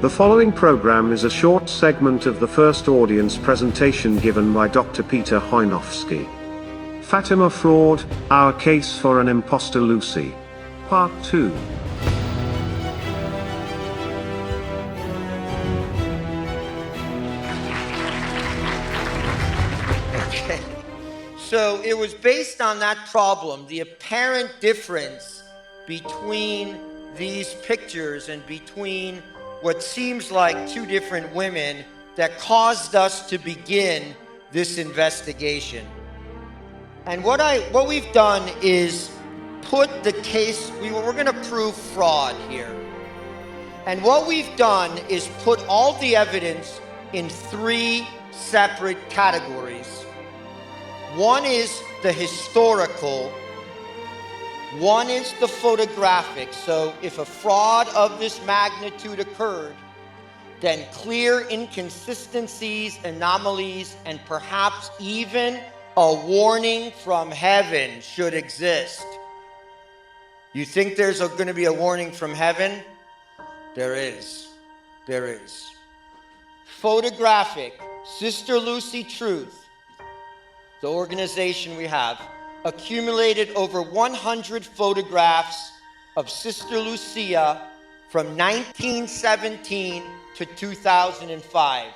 The following program is a short segment of the first audience presentation given by Dr. Peter Chojnowski. Fatima Fraud, Our Case for an Imposter Lucy. Part 2. Okay. So it was based on that problem, the apparent difference between these pictures and between what seems like two different women, that caused us to begin this investigation. And what we've done is put the case, we're going to prove fraud here. And what we've done is put all the evidence in three separate categories. One is the historical, one is the photographic. So if a fraud of this magnitude occurred, then clear inconsistencies, anomalies, and perhaps even a warning from heaven should exist. You think there's going to be a warning from heaven? There is. There is. Photographic, Sister Lucy Truth, the organization we have, accumulated over 100 photographs of Sister Lucia from 1917 to 2005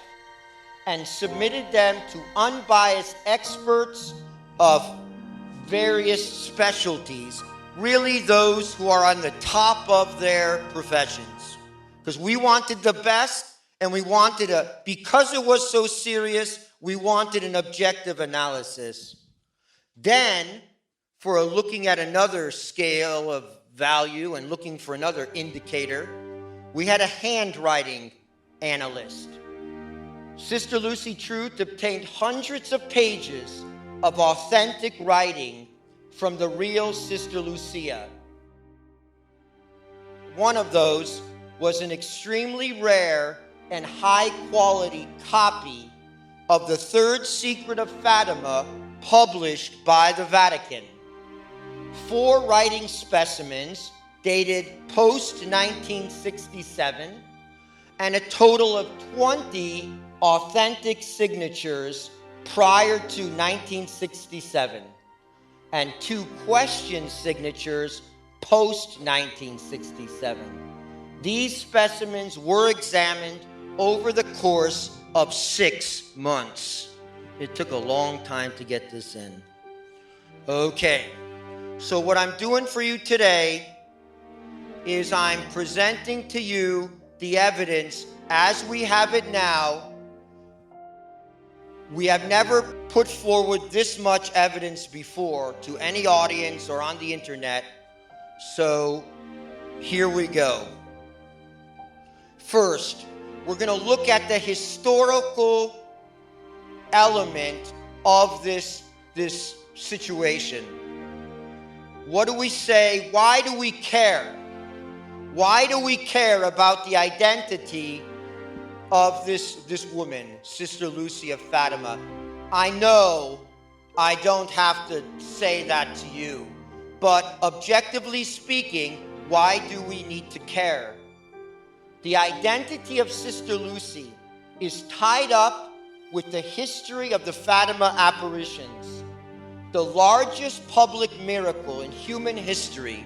and submitted them to unbiased experts of various specialties, really those who are on the top of their professions. Because we wanted the best, and we wanted because it was so serious, we wanted an objective analysis. Then, for looking at another scale of value and looking for another indicator, we had a handwriting analyst. Sister Lucy Truth obtained hundreds of pages of authentic writing from the real Sister Lucia. One of those was an extremely rare and high-quality copy of the Third Secret of Fatima, published by the Vatican. 4 writing specimens dated post-1967, and a total of 20 authentic signatures prior to 1967, and 2 question signatures post-1967. These specimens were examined over the course of 6 months. It took a long time to get this in. Okay, so what I'm doing for you today is I'm presenting to you the evidence as we have it now. We have never put forward this much evidence before to any audience or on the internet, so here we go. First, we're going to look at the historical element of this situation. What do we say? Why do we care? Why do we care about the identity of this woman, Sister Lucy of Fatima? I know I don't have to say that to you, but objectively speaking, why do we need to care? The identity of Sister Lucy is tied up with the history of the Fatima apparitions, the largest public miracle in human history,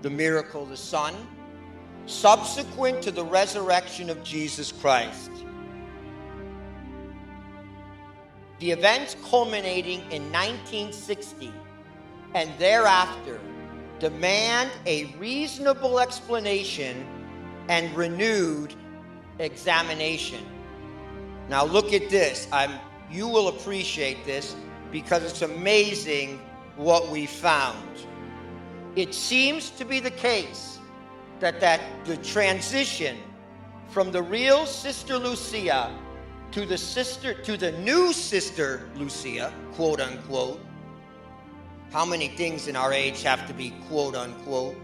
the miracle of the Sun, subsequent to the resurrection of Jesus Christ. The events culminating in 1960 and thereafter demand a reasonable explanation and renewed examination. Now look at this. You will appreciate this because it's amazing what we found. It seems to be the case that the transition from the real Sister Lucia to the new Sister Lucia, quote unquote. How many things in our age have to be quote unquote?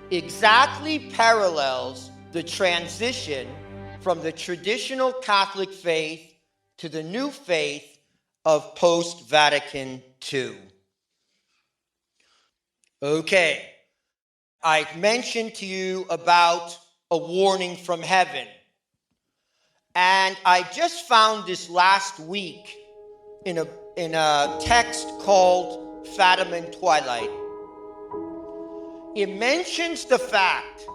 Exactly parallels the transition from the traditional Catholic faith to the new faith of post-Vatican II. Okay, I mentioned to you about a warning from heaven. And I just found this last week in a text called Fatima in Twilight. It mentions the fact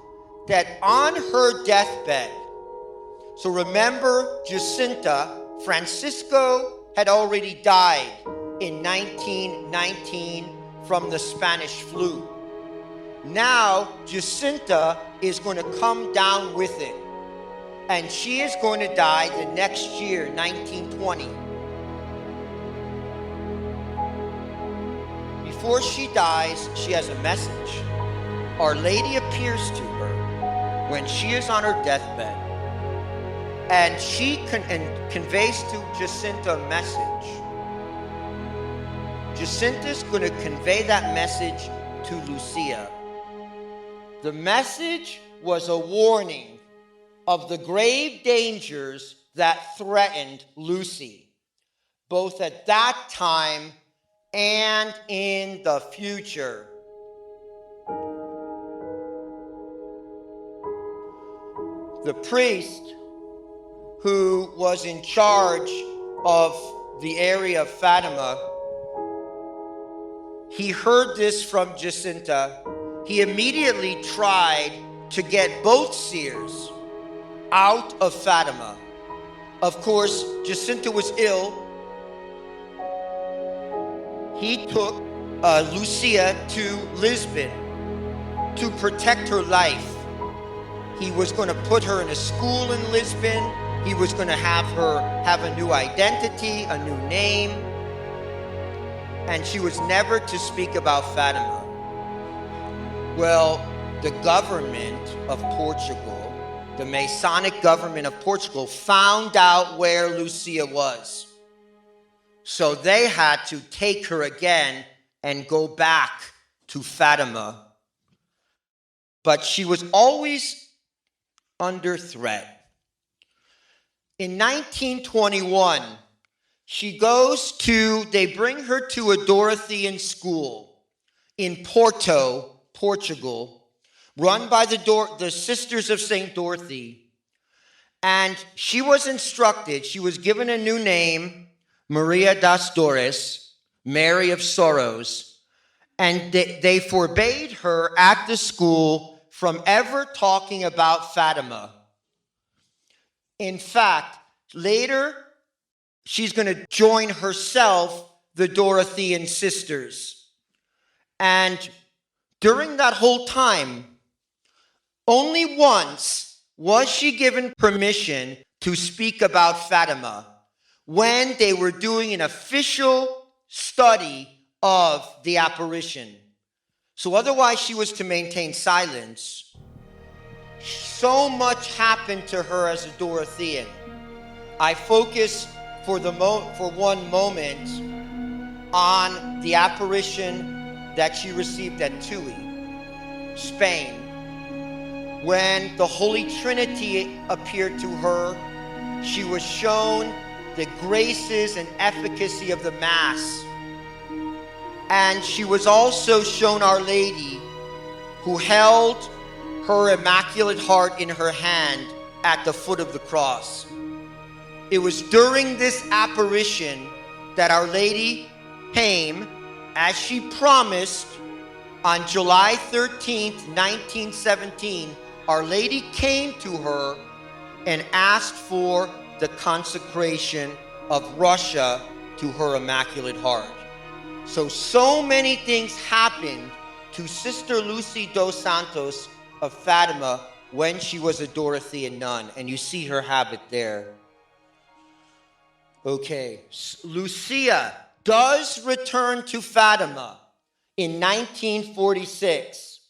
that on her deathbed, so remember Jacinta, Francisco had already died in 1919 from the Spanish flu. Now Jacinta is going to come down with it, and she is going to die the next year, 1920. Before she dies, she has a message. Our Lady appears to her when she is on her deathbed, and she conveys to Jacinta a message. Jacinta's going to convey that message to Lucia. The message was a warning of the grave dangers that threatened Lucy, both at that time and in the future. The priest who was in charge of the area of Fatima, he heard this from Jacinta. He immediately tried to get both seers out of Fatima. Of course, Jacinta was ill. He took Lucia to Lisbon to protect her life. He was going to put her in a school in Lisbon. He was going to have her have a new identity, a new name. And she was never to speak about Fatima. Well, the government of Portugal, the Masonic government of Portugal, found out where Lucia was. So they had to take her again and go back to Fatima. But she was always under threat. In 1921, they bring her to a Dorothean school in Porto, Portugal, run by the Sisters of St. Dorothy. And she was instructed, she was given a new name, Maria das Dores, Mary of Sorrows, and they forbade her at the school from ever talking about Fatima. In fact, later, she's going to join herself the Dorothean sisters. And during that whole time, only once was she given permission to speak about Fatima, when they were doing an official study of the apparition. So otherwise she was to maintain silence. So much happened to her as a Dorothean. I focus for one moment on the apparition that she received at Tui, Spain. When the Holy Trinity appeared to her, she was shown the graces and efficacy of the Mass. And she was also shown Our Lady, who held her Immaculate Heart in her hand at the foot of the cross. It was during this apparition that Our Lady came, as she promised, on July 13th, 1917. Our Lady came to her and asked for the consecration of Russia to her Immaculate Heart. So many things happened to Sister Lucy dos Santos of Fatima when she was a Dorothean nun, and you see her habit there. Okay, Lucia does return to Fatima in 1946,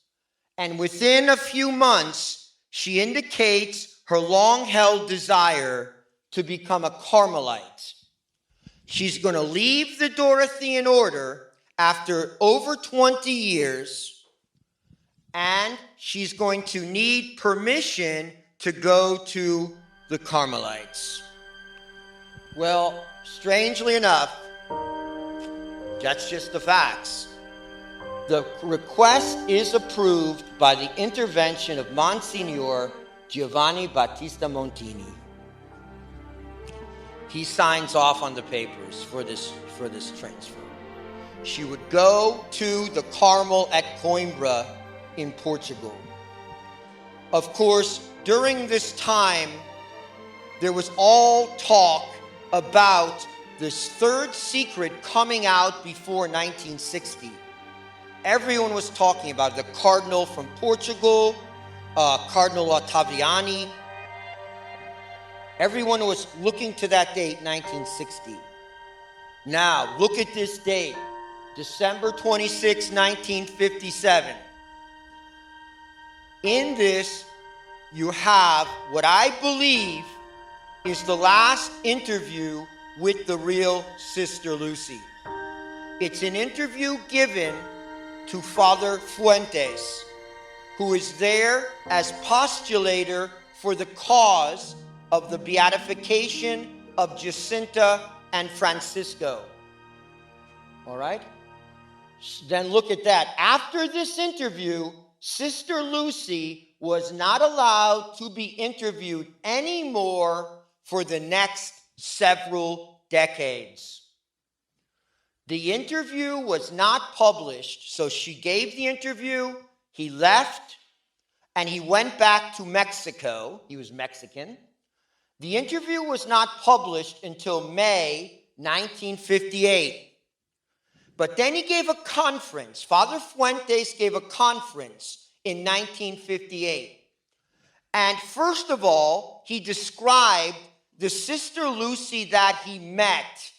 and within a few months, she indicates her long-held desire to become a Carmelite. She's going to leave the Dorothean order after over 20 years, and she's going to need permission to go to the Carmelites. Well, strangely enough, that's just the facts. The request is approved by the intervention of Monsignor Giovanni Battista Montini. He signs off on the papers for this transfer. She would go to the Carmel at Coimbra in Portugal. Of course, during this time, there was all talk about this third secret coming out before 1960. Everyone was talking about the cardinal from Portugal, Cardinal Ottaviani. Everyone was looking to that date, 1960. Now, look at this date, December 26, 1957. In this, you have what I believe is the last interview with the real Sister Lucy. It's an interview given to Father Fuentes, who is there as postulator for the cause of the beatification of Jacinta and Francisco. All right? Then look at that. After this interview, Sister Lucy was not allowed to be interviewed anymore for the next several decades. The interview was not published, so she gave the interview, he left, and he went back to Mexico. He was Mexican. The interview was not published until May 1958. But then he gave a conference. Father Fuentes gave a conference in 1958. And first of all, he described the Sister Lucy that he met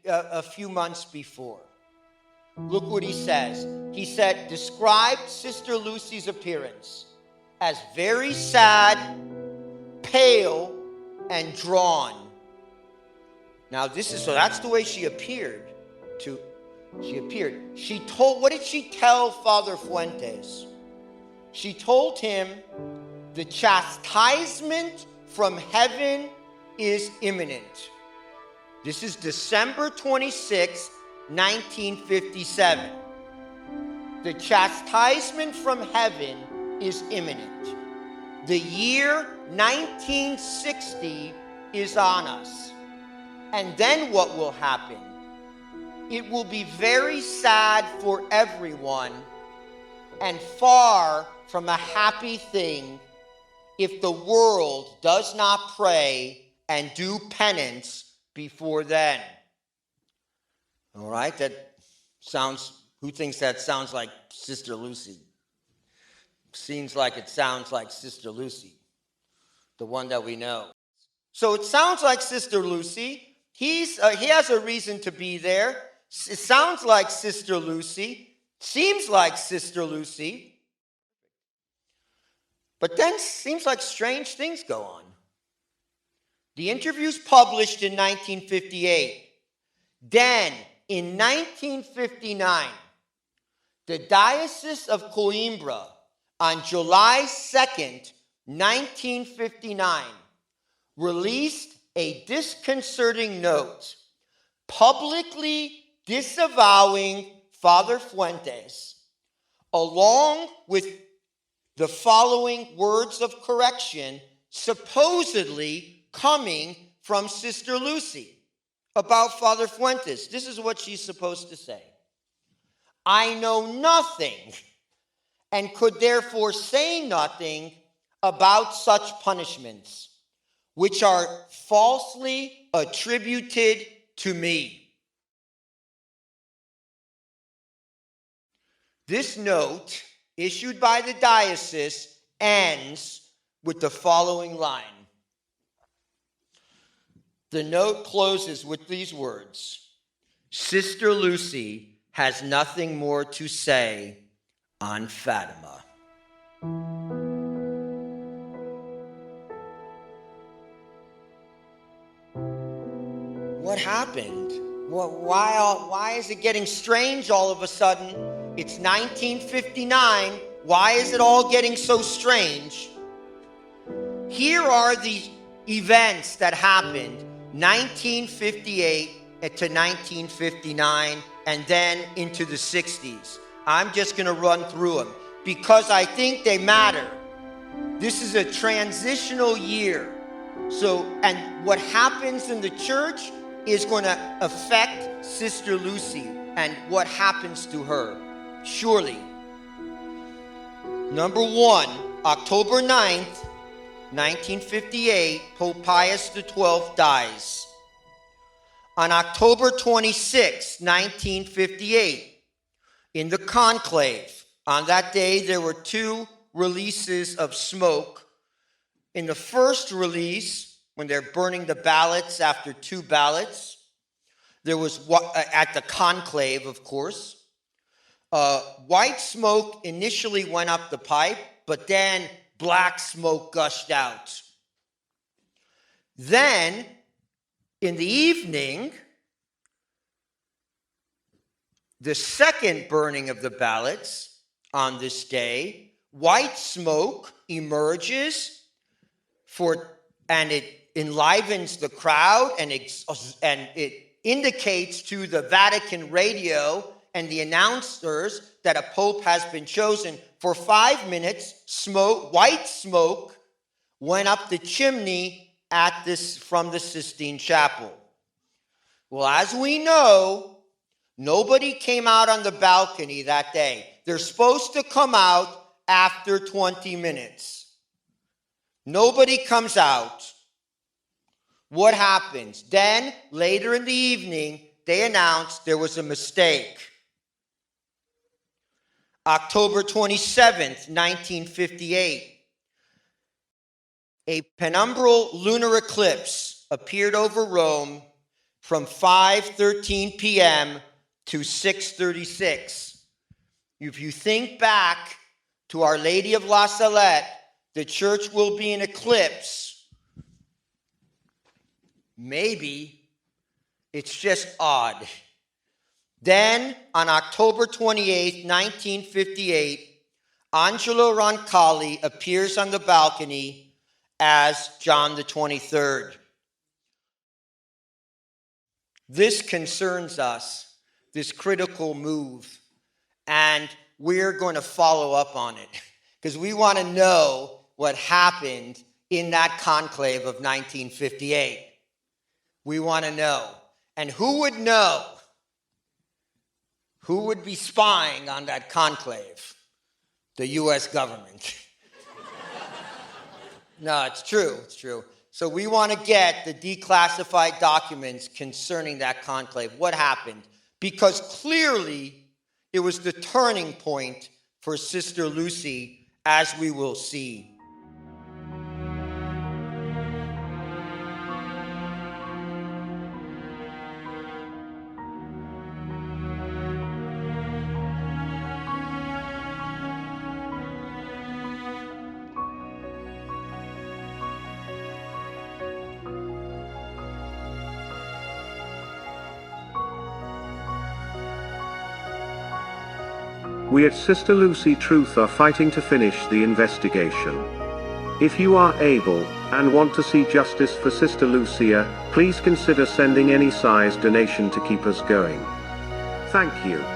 a few months before. Look what he says. He said, described Sister Lucy's appearance as very sad, pale, and drawn. Now that's the way she appeared. What did she tell Father Fuentes? She told him the chastisement from heaven is imminent. This is December 26, 1957. The chastisement from heaven is imminent. The year 1960 is on us. And then what will happen? It will be very sad for everyone and far from a happy thing if the world does not pray and do penance before then. All right, who thinks that sounds like Sister Lucy? Seems like it sounds like Sister Lucy, the one that we know. So it sounds like Sister Lucy. He has a reason to be there. It sounds like Sister Lucy. Seems like Sister Lucy. But then seems like strange things go on. The interview's published in 1958. Then, in 1959, the Diocese of Coimbra, on July 2nd, 1959, released a disconcerting note, publicly disavowing Father Fuentes, along with the following words of correction, supposedly coming from Sister Lucy about Father Fuentes. This is what she's supposed to say. I know nothing and could therefore say nothing about such punishments, which are falsely attributed to me. This note, issued by the diocese, ends with the following line. The note closes with these words: Sister Lucy has nothing more to say on Fatima. What happened? Why is it getting strange all of a sudden? It's 1959. Why is it all getting so strange? Here are the events that happened 1958 to 1959 and then into the 60s. I'm just going to run through them because I think they matter. This is a transitional year. So, and what happens in the church is going to affect Sister Lucy and what happens to her, surely. Number one, October 9th, 1958, Pope Pius XII dies. On October 26, 1958, in the Conclave, on that day there were 2 releases of smoke. In the first release, when they're burning the ballots after 2 ballots, there was, at the Conclave, of course, white smoke initially went up the pipe, but then black smoke gushed out. Then, in the evening, the second burning of the ballots on this day, white smoke emerges and it enlivens the crowd, and it indicates to the Vatican radio and the announcers that a pope has been chosen. For 5 minutes, white smoke went up the chimney from the Sistine Chapel. Well, as we know, nobody came out on the balcony that day. They're supposed to come out after 20 minutes. Nobody comes out. What happens? Then, later in the evening, they announced there was a mistake. October 27th, 1958, a penumbral lunar eclipse appeared over Rome from 5:13 p.m. to 6:36. If you think back to Our Lady of La Salette, the church will be in eclipse. Maybe it's just odd. Then, on October 28, 1958, Angelo Roncalli appears on the balcony as John the 23rd. This concerns us, this critical move, and we're going to follow up on it because we want to know what happened in that conclave of 1958. We want to know. And who would know? Who would be spying on that conclave? The U.S. government. No, it's true. It's true. So we want to get the declassified documents concerning that conclave. What happened? Because clearly it was the turning point for Sister Lucy, as we will see. We at Sister Lucy Truth are fighting to finish the investigation. If you are able, and want to see justice for Sister Lucia, please consider sending any size donation to keep us going. Thank you.